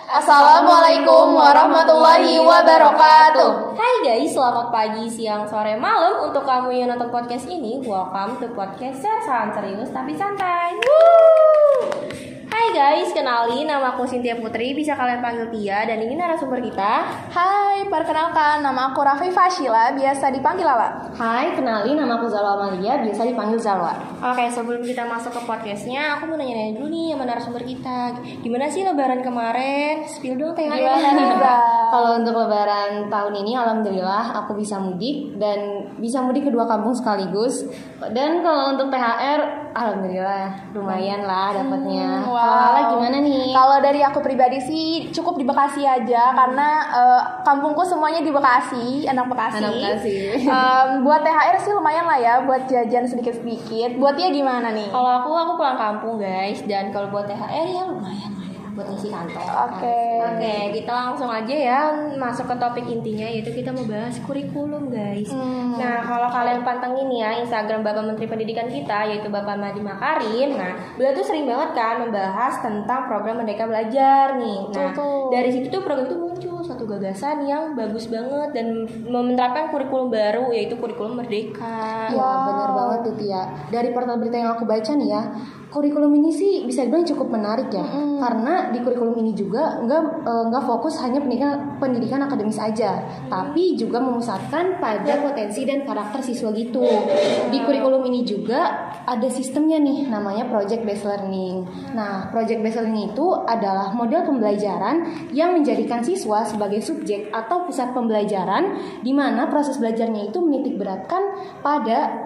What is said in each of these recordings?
Assalamualaikum warahmatullahi wabarakatuh. Hai guys, selamat pagi, siang, sore, malam untuk kamu yang nonton podcast ini. Welcome to podcast Sersan Serius Tapi Santai. Hai guys, kenalin nama aku Cynthia Putri, bisa kalian panggil Tia, dan ini narasumber kita. Hai, perkenalkan nama aku Raffi Fashila, biasa dipanggil Lala. Hai, kenalin nama aku Zalwa Amalia, biasa dipanggil Zalwa. Oke, sebelum kita masuk ke podcastnya, aku mau nanya-nanya dulu nih sama narasumber kita. Gimana sih lebaran kemarin? Spill dong THR. Kalau untuk lebaran tahun ini, alhamdulillah aku bisa mudik dan bisa mudik kedua kampung sekaligus. Dan kalau untuk THR, alhamdulillah lumayan lah dapatnya. Lala gimana nih? Kalau dari aku pribadi sih cukup di Bekasi aja karena kampungku semuanya di Bekasi, anak Bekasi. Buat THR sih lumayan lah ya, buat jajan sedikit-sedikit. Buat dia gimana nih? Kalau aku pulang kampung guys, dan kalau buat THR ya lumayan lah ya buat ngisi kantong. Oke, kita langsung aja ya masuk ke topik intinya, yaitu kita mau bahas kurikulum guys. Nah, kalau kalian pantengin ya Instagram Bapak Menteri Pendidikan kita, yaitu Bapak Nadiem Makarim. Nah, beliau tuh sering banget kan membahas tentang program Merdeka Belajar nih. Nah, dari situ tuh program itu muncul suatu gagasan yang bagus banget dan menerapkan kurikulum baru, yaitu kurikulum Merdeka. Ya, benar banget tuh Tia. Dari portal berita yang aku baca nih ya, kurikulum ini sih bisa dibilang cukup menarik ya, karena di kurikulum ini juga nggak fokus hanya pendidikan akademis aja, tapi juga memusatkan pada potensi dan karakter siswa gitu. Di kurikulum ini juga ada sistemnya nih, namanya project based learning. Nah, project based learning itu adalah model pembelajaran yang menjadikan siswa sebagai subjek atau pusat pembelajaran, di mana proses belajarnya itu menitik beratkan pada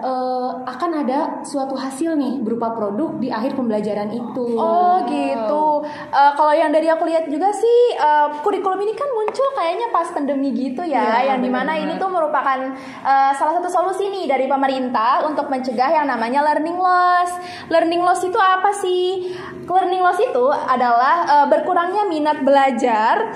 akan ada suatu hasil nih berupa produk di akhir pembelajaran itu. Oh gitu. Kalau yang dari aku lihat juga sih kurikulum ini kan muncul kayaknya pas pandemi gitu ya, yang dimana ini tuh merupakan salah satu solusi nih dari pemerintah untuk mencegah yang namanya learning loss. Learning loss itu apa sih? Learning loss itu adalah berkurangnya minat belajar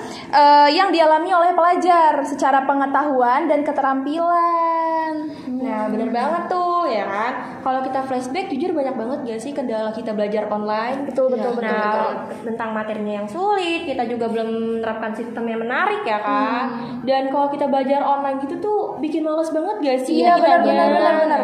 yang dialami oleh pelajar secara pengetahuan dan keterampilan. Nah, bener banget tuh ya kan. Kalau kita flashback, jujur banyak banget gak sih kendala kita belajar online. Betul. Tentang materinya yang sulit, kita juga belum menerapkan sistem yang menarik ya kan. Dan kalau kita belajar online gitu tuh bikin males banget gak sih? Iya, benar.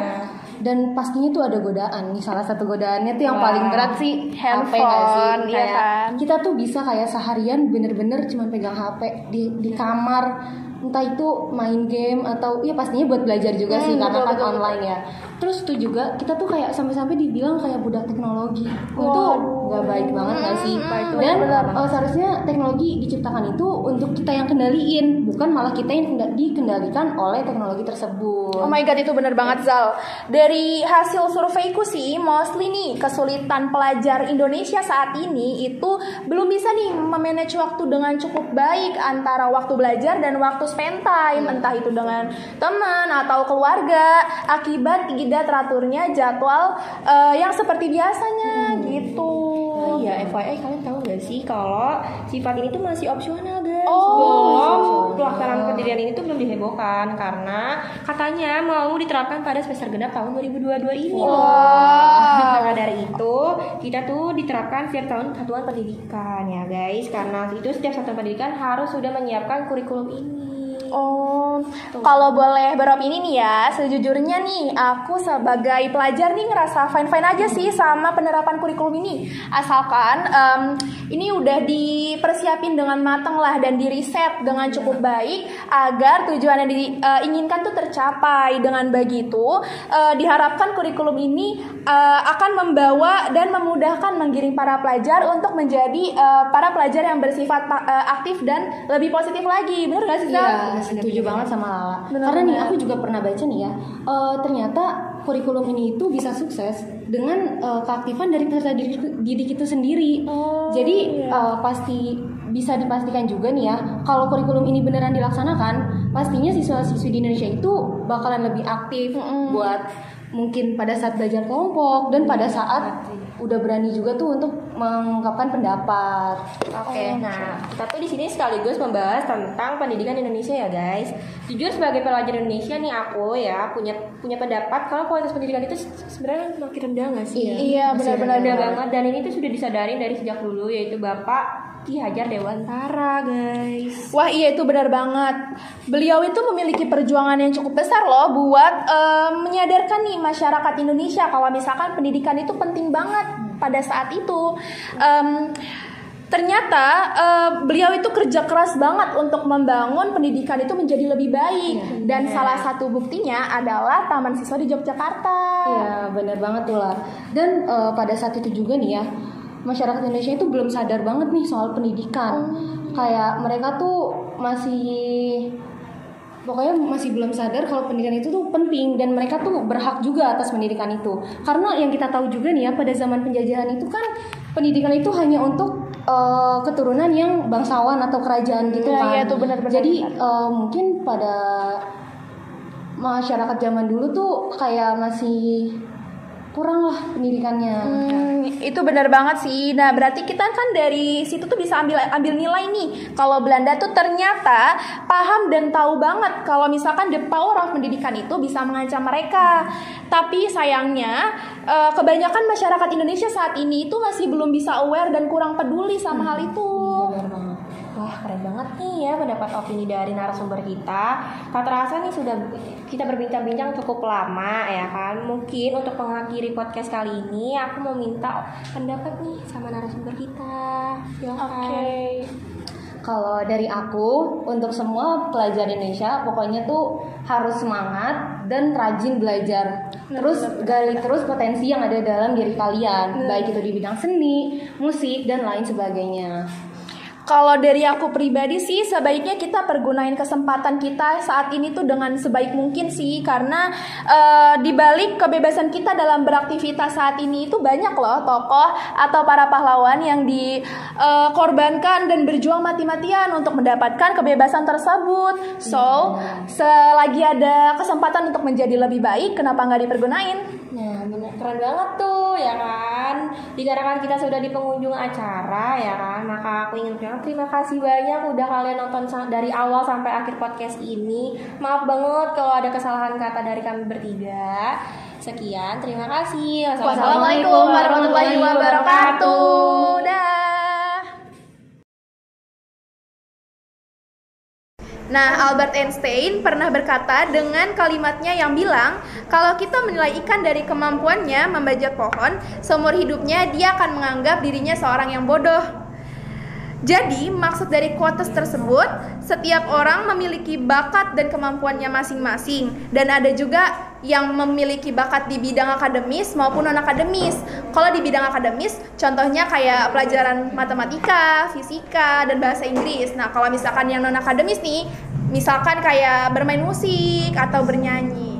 Dan pastinya tuh ada godaan nih, salah satu godaannya tuh yang paling berat sih handphone, HP gak sih? Iya kan? Kita tuh bisa kayak seharian bener-bener cuma pegang HP di kamar, entah itu main game atau ya pastinya buat belajar juga sih, karena kan online ya. Terus tuh juga kita tuh kayak sampai-sampai dibilang kayak budak teknologi. Itu gak baik banget gak sih? Dan seharusnya teknologi diciptakan itu untuk kita yang kendaliin, bukan malah kita yang dikendalikan oleh teknologi tersebut. Oh my god, itu bener banget Zal. Dari hasil surveiku sih, mostly nih kesulitan pelajar Indonesia saat ini itu belum bisa nih memanage waktu dengan cukup baik antara waktu belajar dan waktu spend time, entah itu dengan teman atau keluarga, akibat tidak teraturnya jadwal yang seperti biasanya gitu. Iya, FYI kalian tahu gak sih kalau sifat ini tuh masih opsional guys. Pelaksanaan pendirian ini tuh belum dihebohkan karena katanya mau diterapkan pada semester genap tahun 2022 ini. Maka dari itu kita tuh diterapkan setiap tahun satuan pendidikan ya guys, karena itu setiap satuan pendidikan harus sudah menyiapkan kurikulum ini. Kalau boleh beropini nih ya, sejujurnya nih aku sebagai pelajar nih ngerasa fine-fine aja sih sama penerapan kurikulum ini, asalkan ini udah dipersiapin dengan matang lah dan diriset dengan cukup baik agar tujuan yang diinginkan tuh tercapai. Dengan begitu diharapkan kurikulum ini akan membawa dan memudahkan menggiring para pelajar untuk menjadi para pelajar yang bersifat aktif dan lebih positif lagi. Bener gak sih Zal? Iya, setuju banget sama Lala. Karena nih aku juga pernah baca nih ya, ternyata kurikulum ini itu bisa sukses dengan keaktifan dari peserta didik itu sendiri. Jadi pasti bisa dipastikan juga nih ya, kalau kurikulum ini beneran dilaksanakan, pastinya siswa-siswi di Indonesia itu bakalan lebih aktif buat mungkin pada saat belajar kelompok dan pada saat udah berani juga tuh untuk mengungkapkan pendapat. Oke, nah kita tuh di sini sekaligus membahas tentang pendidikan Indonesia ya guys. Jujur sebagai pelajar Indonesia nih aku ya punya pendapat kalau kualitas pendidikan itu sebenarnya makin rendah nggak sih? Iya benar-benar rendah banget, dan ini tuh sudah disadarin dari sejak dulu, yaitu Bapak Ki Hajar Dewantara guys. Wah iya itu benar banget. Beliau itu memiliki perjuangan yang cukup besar loh buat menyadarkan nih masyarakat Indonesia kalau misalkan pendidikan itu penting banget pada saat itu. Ternyata beliau itu kerja keras banget untuk membangun pendidikan itu menjadi lebih baik. Dan salah satu buktinya adalah Taman Siswa di Yogyakarta. Iya benar banget tuh lah. Dan pada saat itu juga nih ya, masyarakat Indonesia itu belum sadar banget nih soal pendidikan. Kayak mereka tuh pokoknya masih belum sadar kalau pendidikan itu tuh penting dan mereka tuh berhak juga atas pendidikan itu. Karena yang kita tahu juga nih ya, pada zaman penjajahan itu kan pendidikan itu hanya untuk keturunan yang bangsawan atau kerajaan gitu kan. Iya, itu benar-benar. Jadi mungkin pada masyarakat zaman dulu tuh kayak masih kurang lah pendidikannya. Itu benar banget sih. Nah berarti kita kan dari situ tuh bisa ambil nilai nih kalau Belanda tuh ternyata paham dan tahu banget kalau misalkan the power of pendidikan itu bisa mengancam mereka. Tapi sayangnya kebanyakan masyarakat Indonesia saat ini itu masih belum bisa aware dan kurang peduli sama hal itu. Benar banget. Wah keren banget nih ya pendapat opini dari narasumber kita. Tak terasa nih sudah kita berbincang-bincang cukup lama ya kan. Mungkin untuk mengakhiri podcast kali ini aku mau minta pendapat nih sama narasumber kita. Oke. Kalau dari aku, untuk semua pelajar Indonesia, pokoknya tuh harus semangat dan rajin belajar. Terus gali terus potensi yang ada dalam diri kalian, baik itu di bidang seni, musik, dan lain sebagainya. Kalau dari aku pribadi sih sebaiknya kita pergunain kesempatan kita saat ini tuh dengan sebaik mungkin sih, karena dibalik kebebasan kita dalam beraktivitas saat ini itu banyak loh tokoh atau para pahlawan yang dikorbankan dan berjuang mati-matian untuk mendapatkan kebebasan tersebut. So selagi ada kesempatan untuk menjadi lebih baik, kenapa nggak dipergunain? Nah, keren banget tuh ya kan. Dikarenakan kita sudah di penghujung acara ya kan, maka aku ingin bilang terima kasih banyak udah kalian nonton dari awal sampai akhir podcast ini. Maaf banget kalau ada kesalahan kata dari kami bertiga. Sekian, terima kasih. Wassalamualaikum warahmatullahi wabarakatuh. Dah. Nah, Albert Einstein pernah berkata dengan kalimatnya yang bilang, kalau kita menilai ikan dari kemampuannya membajak pohon, seumur hidupnya dia akan menganggap dirinya seorang yang bodoh. Jadi, maksud dari quotes tersebut, setiap orang memiliki bakat dan kemampuannya masing-masing. Dan ada juga yang memiliki bakat di bidang akademis maupun non-akademis. Kalau di bidang akademis, contohnya kayak pelajaran matematika, fisika, dan bahasa Inggris. Nah, kalau misalkan yang non-akademis nih, misalkan kayak bermain musik atau bernyanyi.